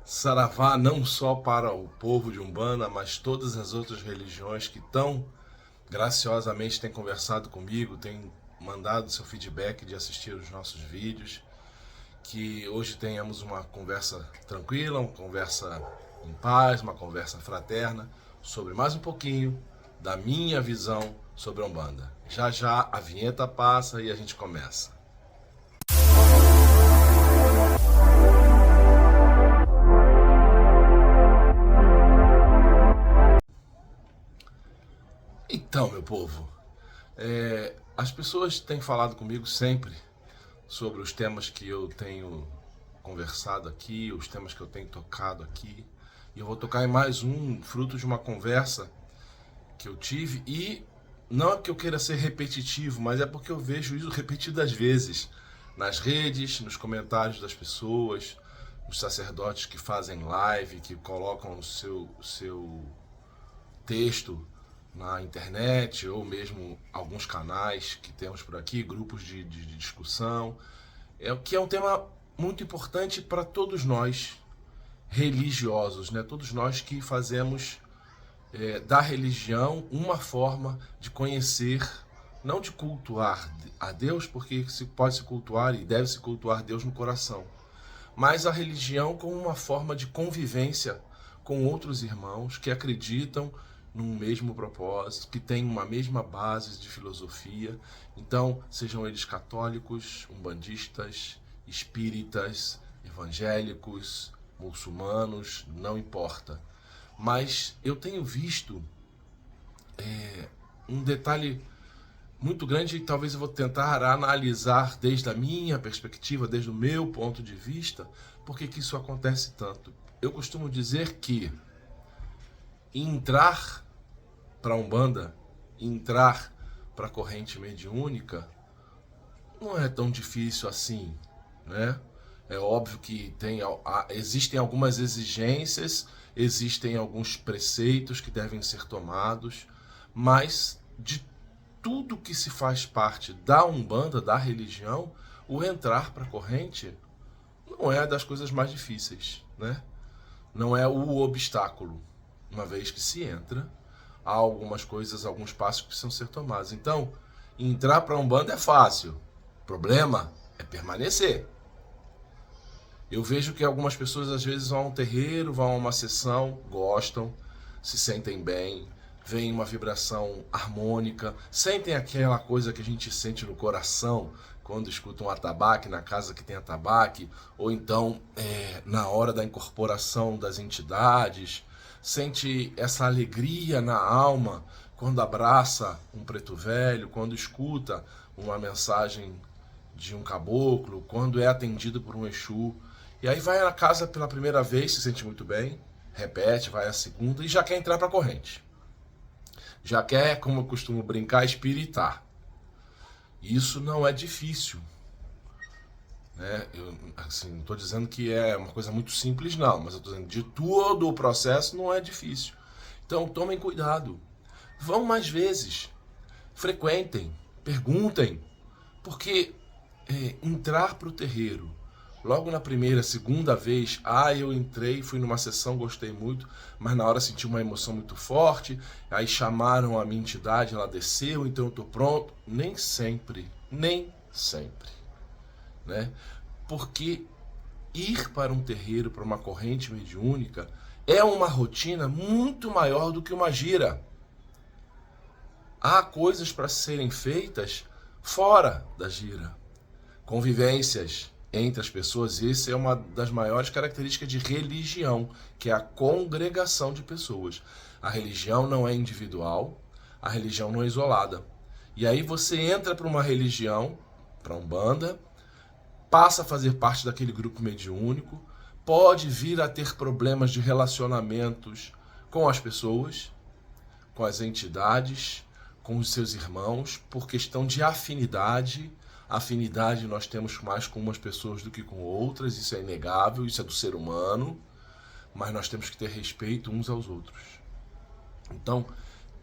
Saravá não só para o povo de Umbanda, mas todas as outras religiões que tão graciosamente têm conversado comigo, têm mandado seu feedback de assistir os nossos vídeos. Que hoje tenhamos uma conversa tranquila, uma conversa em paz, uma conversa fraterna, sobre mais um pouquinho da minha visão sobre a Umbanda. Já já a vinheta passa e a gente começa. Então, meu povo, as pessoas têm falado comigo sempre sobre os temas que eu tenho conversado aqui, os temas que eu tenho tocado aqui. E eu vou tocar em mais um, fruto de uma conversa que eu tive. E não é que eu queira ser repetitivo, mas é porque eu vejo isso repetidas vezes nas redes, nos comentários das pessoas, os sacerdotes que fazem live, que colocam o seu texto na internet, ou mesmo alguns canais que temos por aqui, grupos de discussão, que é um tema muito importante para todos nós religiosos, né? Todos nós que fazemos da religião uma forma de conhecer, não de cultuar a Deus, porque se pode se cultuar e deve se cultuar Deus no coração, mas a religião como uma forma de convivência com outros irmãos que acreditam num mesmo propósito, que têm uma mesma base de filosofia. Então, sejam eles católicos, umbandistas, espíritas, evangélicos, muçulmanos, não importa. Mas eu tenho visto um detalhe muito grande, e talvez eu vou tentar analisar desde a minha perspectiva, desde o meu ponto de vista, por que isso acontece tanto. Eu costumo dizer que entrar para a Umbanda, entrar para a corrente mediúnica, não é tão difícil assim, né? É óbvio que existem algumas exigências, existem alguns preceitos que devem ser tomados, mas de tudo que se faz parte da Umbanda, da religião, o entrar para a corrente não é das coisas mais difíceis, né? Não é o obstáculo. Uma vez que se entra, há algumas coisas, alguns passos que precisam ser tomados. Então, entrar para a Umbanda é fácil. O problema é permanecer. Eu vejo que algumas pessoas às vezes vão a um terreiro, vão a uma sessão, gostam, se sentem bem, veem uma vibração harmônica, sentem aquela coisa que a gente sente no coração quando escuta um atabaque na casa que tem atabaque, ou então na hora da incorporação das entidades, sente essa alegria na alma quando abraça um preto velho, quando escuta uma mensagem de um caboclo, quando é atendido por um Exu. E aí vai na casa pela primeira vez, se sente muito bem, repete, vai a segunda e já quer entrar para a corrente. Já quer, como eu costumo brincar, espiritar. Isso não é difícil, né? Eu não estou dizendo que é uma coisa muito simples, não, mas eu estou dizendo de todo o processo não é difícil. Então tomem cuidado, vão mais vezes, frequentem, perguntem, porque entrar para o terreiro logo na primeira, segunda vez, eu entrei, fui numa sessão, gostei muito, mas na hora senti uma emoção muito forte, aí chamaram a minha entidade, ela desceu, então eu tô pronto. Nem sempre, né? Porque ir para um terreiro, para uma corrente mediúnica, é uma rotina muito maior do que uma gira. Há coisas para serem feitas fora da gira. Convivências entre as pessoas, essa é uma das maiores características de religião, que é a congregação de pessoas. A religião não é individual, a religião não é isolada. E aí você entra para uma religião, para a Umbanda, passa a fazer parte daquele grupo mediúnico, pode vir a ter problemas de relacionamentos com as pessoas, com as entidades, com os seus irmãos, por questão de afinidade. Afinidade nós temos mais com umas pessoas do que com outras, isso é inegável, isso é do ser humano, mas nós temos que ter respeito uns aos outros. Então,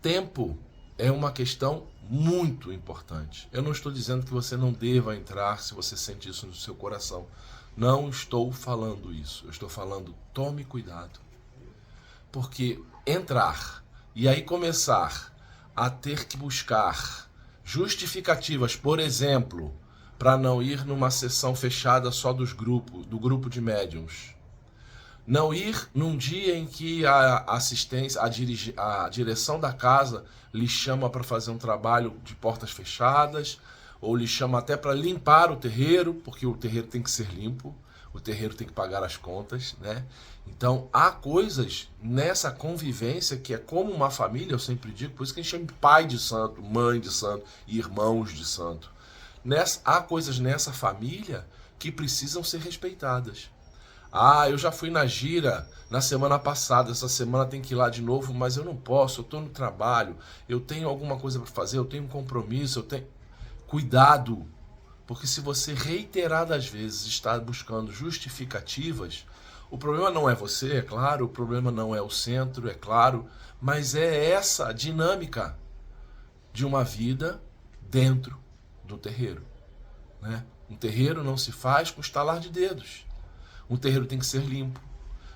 tempo é uma questão muito importante. Eu não estou dizendo que você não deva entrar se você sente isso no seu coração. Não estou falando isso. Eu estou falando, tome cuidado. Porque entrar e aí começar a ter que buscar justificativas, por exemplo, para não ir numa sessão fechada só do grupo de médiums. Não ir num dia em que a assistência, a direção da casa lhe chama para fazer um trabalho de portas fechadas, ou lhe chama até para limpar o terreiro, porque o terreiro tem que ser limpo, o terreiro tem que pagar as contas, né? Então, há coisas nessa convivência que é como uma família, eu sempre digo, por isso que a gente chama de pai de santo, mãe de santo e irmãos de santo. Há coisas nessa família que precisam ser respeitadas. Ah, eu já fui na gira na semana passada, essa semana tem que ir lá de novo, mas eu não posso, eu estou no trabalho, eu tenho alguma coisa para fazer, eu tenho um compromisso, eu tenho... Cuidado, porque se você reiteradas vezes está buscando justificativas, o problema não é você, é claro, o problema não é o centro, é claro, mas é essa dinâmica de uma vida dentro do terreiro, né? Um terreiro não se faz com estalar de dedos. Um terreiro tem que ser limpo.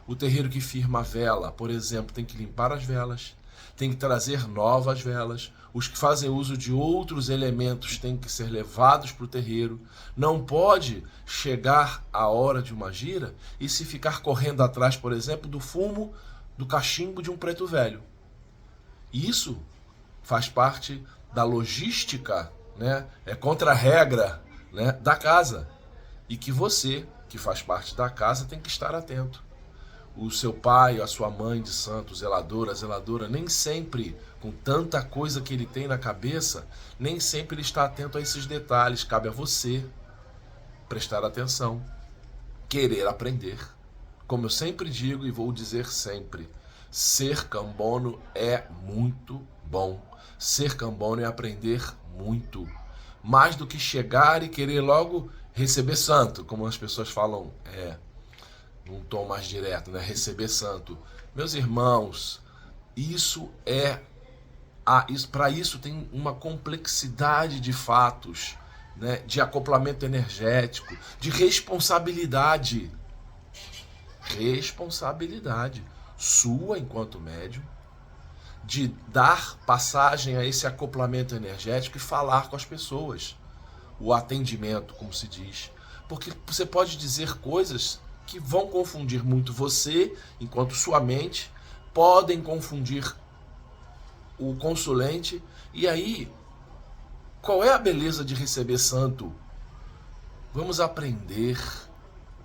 O terreiro que firma a vela, por exemplo, tem que limpar as velas, tem que trazer novas velas. Os que fazem uso de outros elementos têm que ser levados para o terreiro. Não pode chegar a hora de uma gira e se ficar correndo atrás, por exemplo, do fumo do cachimbo de um preto velho. Isso faz parte da logística, né? É contra a regra, né, da casa. E que você, que faz parte da casa, tem que estar atento. O seu pai, a sua mãe de santo, a zeladora, nem sempre, com tanta coisa que ele tem na cabeça, nem sempre ele está atento a esses detalhes. Cabe a você prestar atenção, querer aprender. Como eu sempre digo e vou dizer sempre, ser cambono é muito bom. Ser cambono é aprender muito. Mais do que chegar e querer logo receber santo, como as pessoas falam, num tom mais direto, né? Receber santo. Meus irmãos, para isso tem uma complexidade de fatos, né? De acoplamento energético, de responsabilidade. Responsabilidade sua enquanto médium, de dar passagem a esse acoplamento energético e falar com as pessoas. O atendimento, como se diz. Porque você pode dizer coisas que vão confundir muito você, enquanto sua mente, podem confundir o consulente. E aí, qual é a beleza de receber santo? Vamos aprender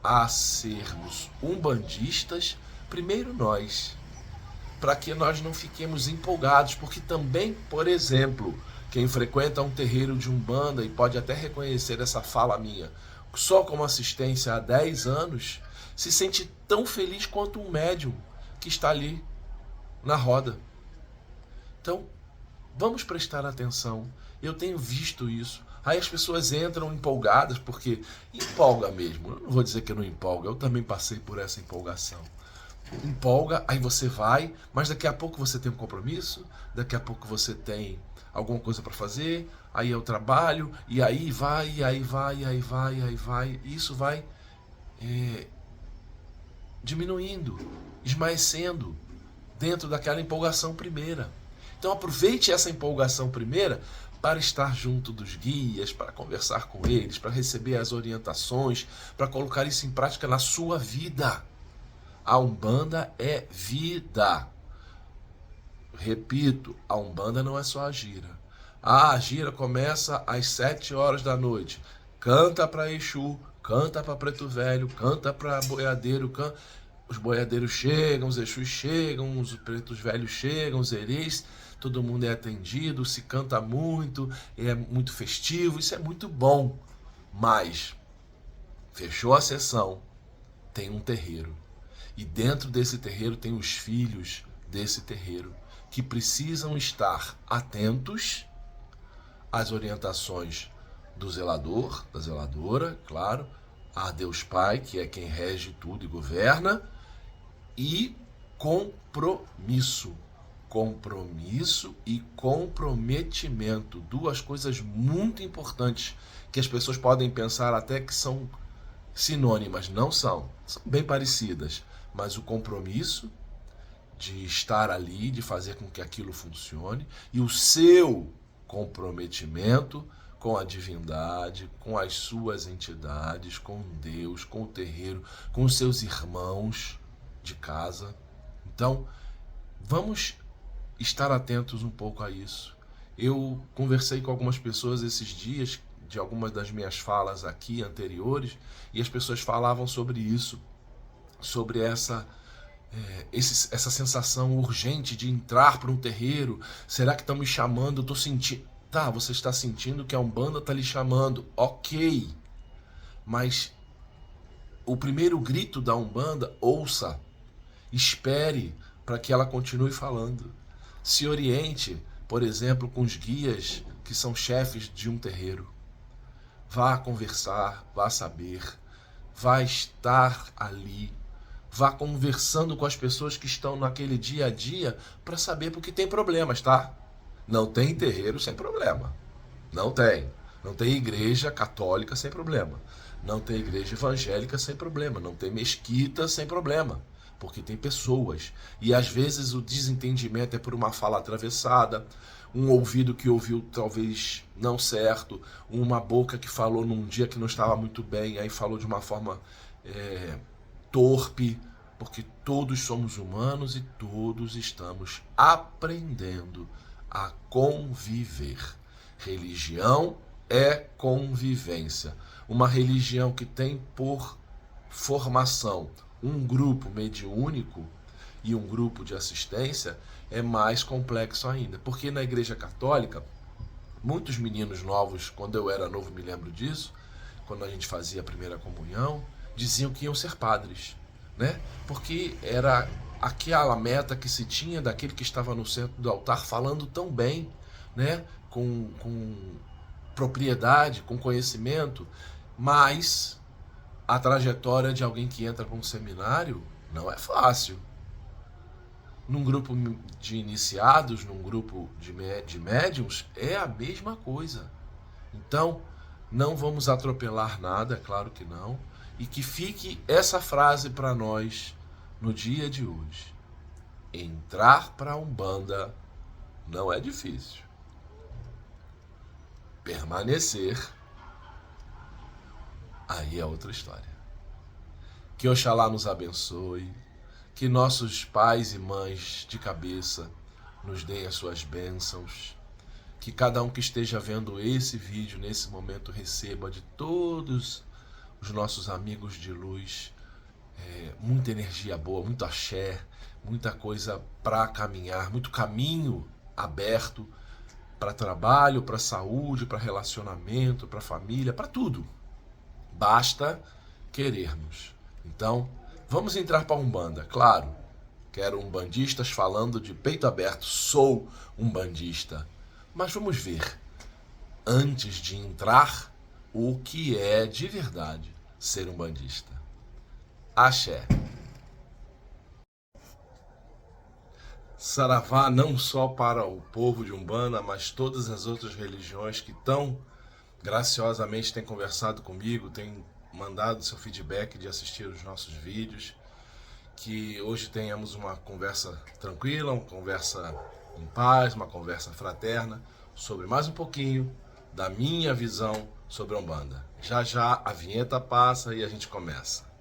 a sermos umbandistas, primeiro nós, para que nós não fiquemos empolgados, porque também, por exemplo, quem frequenta um terreiro de Umbanda e pode até reconhecer essa fala minha, só como assistência há 10 anos, se sente tão feliz quanto um médium que está ali na roda. Então, vamos prestar atenção. Eu tenho visto isso. Aí as pessoas entram empolgadas, porque empolga mesmo. Eu não vou dizer que eu não empolga, eu também passei por essa empolgação. Empolga, aí você vai, mas daqui a pouco você tem um compromisso, daqui a pouco você tem alguma coisa para fazer, aí é o trabalho, e aí vai, e aí vai, e aí vai, e aí vai, e isso vai diminuindo, esmaecendo dentro daquela empolgação primeira. Então aproveite essa empolgação primeira para estar junto dos guias, para conversar com eles, para receber as orientações, para colocar isso em prática na sua vida. A Umbanda é vida. Repito, a Umbanda não é só a gira. A gira começa às 7 horas da noite. Canta para Exu, canta para Preto Velho, canta para boiadeiro, os boiadeiros chegam, os Exus chegam, os pretos velhos chegam, os erês, todo mundo é atendido, se canta muito, é muito festivo, isso é muito bom. Mas, fechou a sessão, tem um terreiro. E dentro desse terreiro tem os filhos desse terreiro, que precisam estar atentos às orientações do zelador, da zeladora, claro, a Deus Pai, que é quem rege tudo e governa, e compromisso. Compromisso e comprometimento. Duas coisas muito importantes que as pessoas podem pensar até que são sinônimas, não são. São bem parecidas, mas o compromisso de estar ali, de fazer com que aquilo funcione, e o seu comprometimento com a divindade, com as suas entidades, com Deus, com o terreiro, com os seus irmãos de casa. Então, vamos estar atentos um pouco a isso. Eu conversei com algumas pessoas esses dias, de algumas das minhas falas aqui anteriores, e as pessoas falavam sobre isso, sobre essa sensação urgente de entrar para um terreiro. Será que estão me chamando? Eu estou sentindo. Tá, você está sentindo que a Umbanda está lhe chamando, ok. Mas o primeiro grito da Umbanda, ouça, espere para que ela continue falando. Se oriente, por exemplo, com os guias que são chefes de um terreiro. Vá conversar, vá saber, vá estar ali, vá conversando com as pessoas que estão naquele dia a dia para saber, porque tem problemas, tá? Não tem terreiro sem problema. Não tem. Não tem igreja católica sem problema. Não tem igreja evangélica sem problema. Não tem mesquita sem problema. Porque tem pessoas. E às vezes o desentendimento é por uma fala atravessada, um ouvido que ouviu talvez não certo, uma boca que falou num dia que não estava muito bem, aí falou de uma forma torpe, porque todos somos humanos e todos estamos aprendendo a conviver. Religião é convivência. Uma religião que tem por formação um grupo mediúnico e um grupo de assistência é mais complexo ainda. Porque na Igreja Católica, muitos meninos novos, quando eu era novo me lembro disso, quando a gente fazia a primeira comunhão, diziam que iam ser padres, né? Porque era aquela meta que se tinha daquele que estava no centro do altar falando tão bem, né? Com propriedade, com conhecimento, mas a trajetória de alguém que entra para um seminário não é fácil. Num grupo de iniciados, num grupo de médiums, é a mesma coisa. Então, não vamos atropelar nada, claro que não, e que fique essa frase para nós no dia de hoje. Entrar para a Umbanda não é difícil. Permanecer, aí é outra história. Que Oxalá nos abençoe, que nossos pais e mães de cabeça nos deem as suas bênçãos, que cada um que esteja vendo esse vídeo nesse momento receba de todos os nossos amigos de luz muita energia boa, muito axé, muita coisa para caminhar, muito caminho aberto para trabalho, para saúde, para relacionamento, para família, para tudo. Basta querermos. Então, vamos entrar para a Umbanda, claro. Quero umbandistas falando de peito aberto, sou umbandista. Mas vamos ver, antes de entrar, o que é de verdade ser umbandista. Axé. Saravá não só para o povo de Umbanda, mas todas as outras religiões que tão graciosamente têm conversado comigo, têm mandado seu feedback de assistir os nossos vídeos. Que hoje tenhamos uma conversa tranquila, uma conversa em paz, uma conversa fraterna, sobre mais um pouquinho da minha visão sobre a Umbanda. Já já a vinheta passa e a gente começa.